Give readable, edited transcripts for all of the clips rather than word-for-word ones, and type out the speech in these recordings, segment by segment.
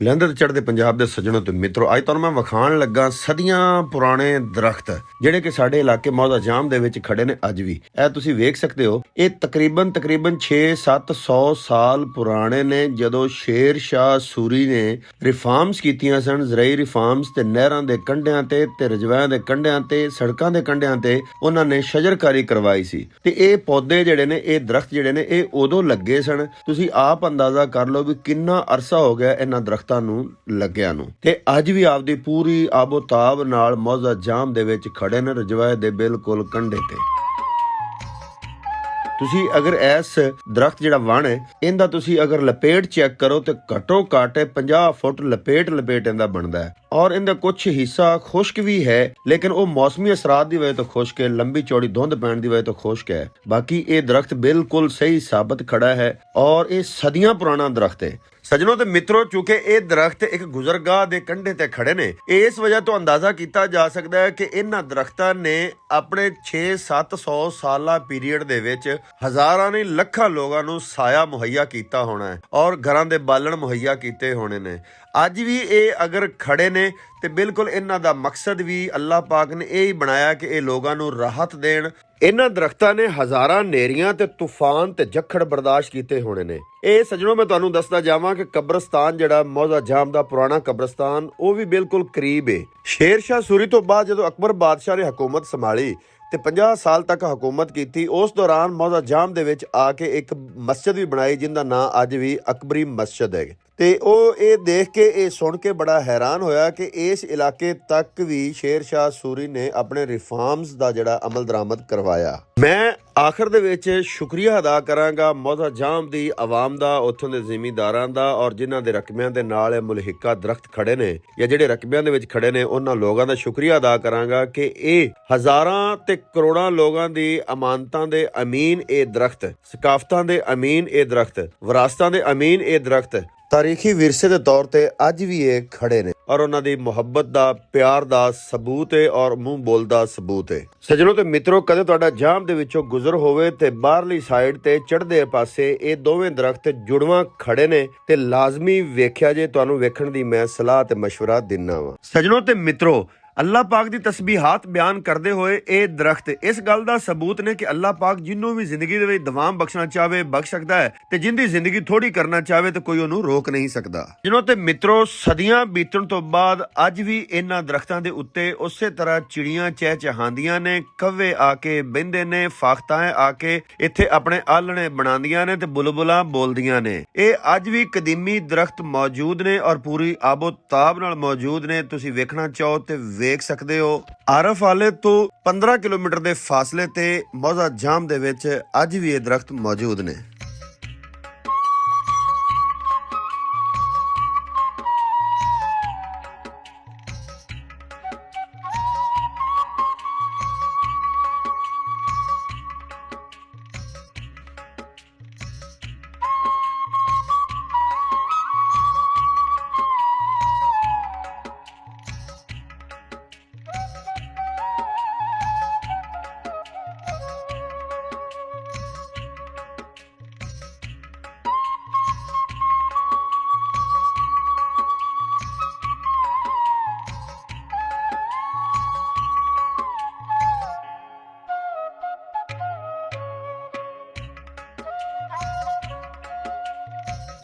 ਲਹਿੰਦੇ ਤੇ ਚੜ੍ਹਦੇ ਪੰਜਾਬ ਦੇ ਸੱਜਣੋ ਤੇ ਮਿੱਤਰੋ, ਅੱਜ ਤੁਹਾਨੂੰ ਮੈਂ ਵਿਖਾਉਣ ਲੱਗਾ ਸਦੀਆਂ ਪੁਰਾਣੇ ਦਰਖਤ ਜਿਹੜੇ ਕਿ ਸਾਡੇ ਇਲਾਕੇ ਮੌਜ਼ਾ ਜਾਮ ਦੇ ਵਿੱਚ ਖੜੇ ਨੇ ਅੱਜ ਵੀ। ਇਹ ਤੁਸੀਂ ਵੇਖ ਸਕਦੇ ਹੋ, ਇਹ ਤਕਰੀਬਨ 6-700 ਸਾਲ ਪੁਰਾਣੇ ਨੇ। ਜਦੋਂ ਸ਼ੇਰ ਸ਼ਾਹ ਸੂਰੀ ਨੇ ਰਿਫਾਰਮਸ ਕੀਤੀਆਂ ਸਨ, ਜ਼ਰਾਈ ਰਿਫਾਰਮਸ, ਤੇ ਨਹਿਰਾਂ ਦੇ ਕੰਢਿਆਂ ਤੇ ਰਜਵਾਇਆਂ ਦੇ ਕੰਢਿਆਂ ਤੇ ਸੜਕਾਂ ਦੇ ਕੰਢਿਆਂ ਤੇ ਉਹਨਾਂ ਨੇ ਸ਼ਜਰਕਾਰੀ ਕਰਵਾਈ ਸੀ। ਤੇ ਇਹ ਪੌਦੇ ਜਿਹੜੇ ਨੇ, ਇਹ ਦਰਖਤ ਜਿਹੜੇ ਨੇ, ਇਹ ਉਦੋਂ ਲੱਗੇ ਸਨ। ਤੁਸੀਂ ਆਪ ਅੰਦਾਜ਼ਾ ਕਰ ਲਓ ਵੀ ਕਿੰਨਾ ਅਰਸਾ ਹੋ ਗਿਆ ਇਹਨਾਂ ਦਰਖਤਾਂ ਨੂੰ ਲੱਗਿਆ ਨੂੰ। ਤੇ ਅੱਜ ਵੀ ਆਪਦੀ ਪੂਰੀ ਆਬੋ-ਤਾਬ ਨਾਲ ਮੌਜ਼ਾ ਜਾਮ ਦੇ ਵਿੱਚ ਖੜੇ ਨੇ, ਰਜਵਾਏ ਦੇ ਬਿਲਕੁਲ ਕੰਢੇ ਤੇ। ਤੁਸੀਂ ਅਗਰ ਇਸ ਦਰਖਤ ਜਿਹੜਾ ਵਣ ਹੈ, ਇਹਦਾ ਤੁਸੀਂ ਅਗਰ ਲਪੇਟ ਚੈੱਕ ਕਰੋ ਤੇ ਘੱਟੋ ਘੱਟ 50 ਫੁੱਟ ਲਪੇਟ ਇਹਦਾ ਬਣਦਾ ਹੈ। ਔਰ ਇਹਦਾ ਕੁਝ ਹਿੱਸਾ ਖੁਸ਼ਕ ਵੀ ਹੈ, ਲੇਕਿਨ ਉਹ ਮੌਸਮੀ ਅਸਰਾਤ ਦੀ ਵਜ੍ਹਾ ਤੋਂ ਖੁਸ਼ਕ ਹੈ, ਲੰਬੀ ਚੌੜੀ ਧੁੰਦ ਪੈਣ ਦੀ ਵਜ੍ਹਾ ਤੋਂ ਖੁਸ਼ਕ ਹੈ। ਬਾਕੀ ਇਹ ਦਰਖਤ ਬਿਲਕੁਲ ਸਹੀ ਸਾਬਤ ਖੜਾ ਹੈ ਔਰ ਇਹ ਸਦੀਆਂ ਪੁਰਾਣਾ ਦਰਖਤ ਹੈ। ਸੱਜਣੋ ਤੇ ਮਿੱਤਰੋ, ਚੂੰਕਿ ਇਹ ਦਰਖਤ ਇੱਕ ਗੁਜ਼ਰਗਾਹ ਦੇ ਕੰਢੇ ਤੇ ਖੜੇ ਨੇ, ਇਸ ਵਜ੍ਹਾ ਤੋਂ ਅੰਦਾਜ਼ਾ ਕੀਤਾ ਜਾ ਸਕਦਾ ਹੈ ਕਿ ਇਹਨਾਂ ਦਰਖਤਾਂ ਨੇ ਆਪਣੇ 6-700 ਸਾਲਾ ਪੀਰੀਅਡ ਦੇ ਵਿੱਚ ਹਜ਼ਾਰਾਂ ਨਹੀਂ ਲੱਖਾਂ ਲੋਕਾਂ ਨੂੰ ਸਾਇਆ ਮੁਹੱਈਆ ਕੀਤਾ ਹੋਣਾ ਹੈ ਔਰ ਘਰਾਂ ਦੇ ਬਾਲਣ ਮੁਹੱਈਆ ਕੀਤੇ ਹੋਣੇ ਨੇ। ਅੱਜ ਵੀ ਇਹ ਅਗਰ ਖੜੇ ਨੇ ਤੇ ਬਿਲਕੁਲ ਇਹਨਾਂ ਦਾ ਮਕਸਦ ਵੀ ਅੱਲਾਹ ਪਾਕ ਨੇ ਇਹ ਹੀ ਬਣਾਇਆ ਕਿ ਇਹ ਲੋਕਾਂ ਨੂੰ ਰਾਹਤ ਦੇਣ। ਇਹਨਾਂ ਦਰਖਤਾਂ ਨੇ ਹਜ਼ਾਰਾਂ ਨੇਰੀਆਂ ਤੇ ਤੂਫਾਨ ਤੇ ਝੱਖੜ ਬਰਦਾਸ਼ਤ ਕੀਤੇ ਹੋਣੇ ਨੇ। ਇਹ ਸੱਜਣੋ, ਮੈਂ ਤੁਹਾਨੂੰ ਦੱਸਦਾ ਜਾਵਾਂ ਕਿ ਕਬਰਸਤਾਨ ਜਿਹੜਾ ਮੌਜ਼ਾ ਜਾਮ ਦਾ ਪੁਰਾਣਾ ਕਬਰਸਤਾਨ, ਉਹ ਵੀ ਬਿਲਕੁਲ ਕਰੀਬ ਹੈ। ਸ਼ੇਰ ਸ਼ਾਹ ਸੂਰੀ ਤੋਂ ਬਾਅਦ ਜਦੋਂ ਅਕਬਰ ਬਾਦਸ਼ਾਹ ਨੇ ਹਕੂਮਤ ਸੰਭਾਲੀ ਤੇ 50 ਸਾਲ ਤੱਕ ਹਕੂਮਤ ਕੀਤੀ, ਉਸ ਦੌਰਾਨ ਮੌਜ਼ਾ ਜਾਮ ਦੇ ਵਿੱਚ ਆ ਕੇ ਇੱਕ ਮਸਜਿਦ ਵੀ ਬਣਾਈ ਜਿੰਦਾ ਨਾਂ ਅੱਜ ਵੀ ਅਕਬਰੀ ਮਸਜਿਦ ਹੈ। ਤੇ ਉਹ ਇਹ ਦੇਖ ਕੇ, ਇਹ ਸੁਣ ਕੇ ਬੜਾ ਹੈਰਾਨ ਹੋਇਆ ਕਿ ਇਸ ਇਲਾਕੇ ਤੱਕ ਵੀ ਸ਼ੇਰ ਸ਼ਾਹ ਸੂਰੀ ਨੇ ਆਪਣੇ ਰਿਫਾਰਮਸ ਦਾ ਜਿਹੜਾ ਅਮਲ ਦਰਾਮਦ ਕਰਵਾਇਆ। ਮੈਂ ਆਖਰ ਦੇ ਵਿੱਚ ਸ਼ੁਕਰੀਆ ਅਦਾ ਕਰਾਂਗਾ ਮੌਜ਼ਾ ਜਾਮ ਦੀ ਆਵਾਮ ਦਾ, ਉੱਥੋਂ ਦੇ ਜ਼ਿਮੀਂਦਾਰਾਂ ਦਾ, ਔਰ ਜਿਨ੍ਹਾਂ ਦੇ ਰਕਬਿਆਂ ਦੇ ਨਾਲ ਇਹ ਮੁਲਹਿਕਾ ਦਰਖਤ ਖੜੇ ਨੇ ਜਾਂ ਜਿਹੜੇ ਰਕਬਿਆਂ ਦੇ ਵਿੱਚ ਖੜੇ ਨੇ, ਉਹਨਾਂ ਲੋਕਾਂ ਦਾ ਸ਼ੁਕਰੀਆ ਅਦਾ ਕਰਾਂਗਾ ਕਿ ਇਹ ਹਜ਼ਾਰਾਂ ਤੇ ਕਰੋੜਾਂ ਲੋਕਾਂ ਦੀ ਅਮਾਨਤਾਂ ਦੇ ਅਮੀਨ ਇਹ ਦਰਖਤ, ਸਕਾਫਤਾਂ ਦੇ ਅਮੀਨ ਇਹ ਦਰਖਤ, ਵਿਰਾਸਤਾਂ ਦੇ ਅਮੀਨ ਇਹ ਦਰਖਤ ਤਾਰੀਖੀ ਵਿਰਸੇ ਦੇ ਤੌਰ ਤੇ ਅੱਜ ਵੀ ਇਹ ਖੜੇ ਨੇ ਔਰ ਉਹਨਾਂ ਦੀ ਮੁਹੱਬਤ ਦਾ, ਪਿਆਰ ਦਾ ਸਬੂਤ ਹੈ ਔਰ ਮੂੰਹ ਬੋਲਦਾ ਸਬੂਤ ਹੈ। ਸੱਜਣੋ ਤੇ ਮਿੱਤਰੋ, ਕਦੇ ਤੁਹਾਡਾ ਜਾਮ ਦੇ ਵਿੱਚੋਂ ਗੁਜ਼ਰ ਹੋਵੇ ਤੇ ਬਾਹਰਲੀ ਸਾਈਡ ਤੇ ਚੜ੍ਹਦੇ ਪਾਸੇ ਇਹ ਦੋਵੇਂ ਦਰਖਤ ਜੁੜਵਾਂ ਖੜੇ ਨੇ ਤੇ ਲਾਜ਼ਮੀ ਵੇਖਿਆ ਜੇ। ਤੁਹਾਨੂੰ ਵੇਖਣ ਦੀ ਮੈਂ ਸਲਾਹ ਤੇ ਮਸ਼ਵਰਾ ਦਿੰਨਾ ਵਾਂ। ਸੱਜਣੋ ਤੇ ਮਿੱਤਰੋ, ਅੱਲਾਹ ਪਾਕ ਦੀ ਤਸਬੀਹਾਤ ਬਿਆਨ ਕਰਦੇ ਹੋਏ ਇਹ ਦਰਖਤ ਇਸ ਗੱਲ ਦਾ ਸਬੂਤ ਨੇ ਕਿ ਅੱਲਾਹ ਪਾਕ ਜਿਹਨੂੰ ਵੀ ਜ਼ਿੰਦਗੀ ਦੇ ਵਿੱਚ ਦਵਾਮ ਬਖਸ਼ਣਾ ਚਾਹਵੇ ਬਖਸ਼ ਸਕਦਾ ਹੈ, ਤੇ ਜਿੰਦੀ ਜ਼ਿੰਦਗੀ ਥੋੜੀ ਕਰਨਾ ਚਾਹਵੇ ਤੇ ਕੋਈ ਉਹਨੂੰ ਰੋਕ ਨਹੀਂ ਸਕਦਾ। ਜਿਹਨੋਂ ਤੇ ਮਿੱਤਰੋ, ਸਦੀਆਂ ਬੀਤਣ ਤੋਂ ਬਾਅਦ ਅੱਜ ਵੀ ਇਹਨਾਂ ਦਰਖਤਾਂ ਦੇ ਉੱਤੇ ਉਸੇ ਤਰ੍ਹਾਂ ਚਿੜੀਆਂ ਚਹਿਚਹਾਉਂਦੀਆਂ ਨੇ, ਕਵੇ ਆ ਕੇ ਬਹਿੰਦੇ ਨੇ, ਫਾਖਤਾਂ ਆ ਕੇ ਇੱਥੇ ਆਪਣੇ ਆਲਣੇ ਬਣਾਉਂਦੀਆਂ ਨੇ ਤੇ ਬੁਲਬੁਲਾਂ ਬੋਲਦੀਆਂ ਨੇ। ਇਹ ਅੱਜ ਵੀ ਕਦੀਮੀ ਦਰਖਤ ਮੌਜੂਦ ਨੇ ਔਰ ਪੂਰੀ ਆਬੋ ਤਾਬ ਨਾਲ ਮੌਜੂਦ ਨੇ। ਤੁਸੀਂ ਵੇਖਣਾ ਚਾਹੋ ਤੇ ਵੇਖ ਸਕਦੇ ਹੋ। ਆਰਫ ਵਾਲੇ ਤੋਂ 15 ਕਿਲੋਮੀਟਰ ਦੇ ਫਾਸਲੇ ਤੇ ਮੌਜ਼ਾ ਜਾਮ ਦੇ ਵਿੱਚ ਅੱਜ ਵੀ ਇਹ ਦਰਖਤ ਮੌਜੂਦ ਨੇ।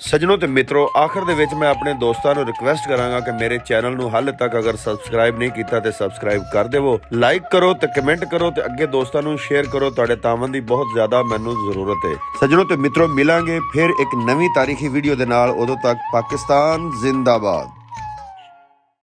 ਸੱਜਣੋ ਤੇ ਮਿੱਤਰੋ, ਆਖਰ ਦੇ ਵਿੱਚ ਮੈਂ ਆਪਣੇ ਦੋਸਤਾਂ ਨੂੰ ਰਿਕਵੈਸਟ ਕਰਾਂਗਾ ਕਿ ਮੇਰੇ ਚੈਨਲ ਨੂੰ ਹਾਲੇ ਤੱਕ ਅਗਰ ਸਬਸਕ੍ਰਾਈਬ ਨਹੀਂ ਕੀਤਾ ਤੇ ਸਬਸਕ੍ਰਾਈਬ ਕਰ ਦੇਵੋ, ਲਾਈਕ ਕਰੋ ਤੇ ਕਮੈਂਟ ਕਰੋ ਤੇ ਅੱਗੇ ਦੋਸਤਾਂ ਨੂੰ ਸ਼ੇਅਰ ਕਰੋ। ਤੁਹਾਡੇ ਤਾਵਨ ਦੀ ਬਹੁਤ ਜ਼ਿਆਦਾ ਮੈਨੂੰ ਜ਼ਰੂਰਤ ਹੈ। ਸੱਜਣੋ ਤੇ ਮਿੱਤਰੋ, ਮਿਲਾਂਗੇ ਫਿਰ ਇੱਕ ਨਵੀਂ ਤਾਰੀਖੀ ਵੀਡੀਓ ਦੇ ਨਾਲ। ਉਦੋਂ ਤੱਕ ਪਾਕਿਸਤਾਨ ਜ਼ਿੰਦਾਬਾਦ।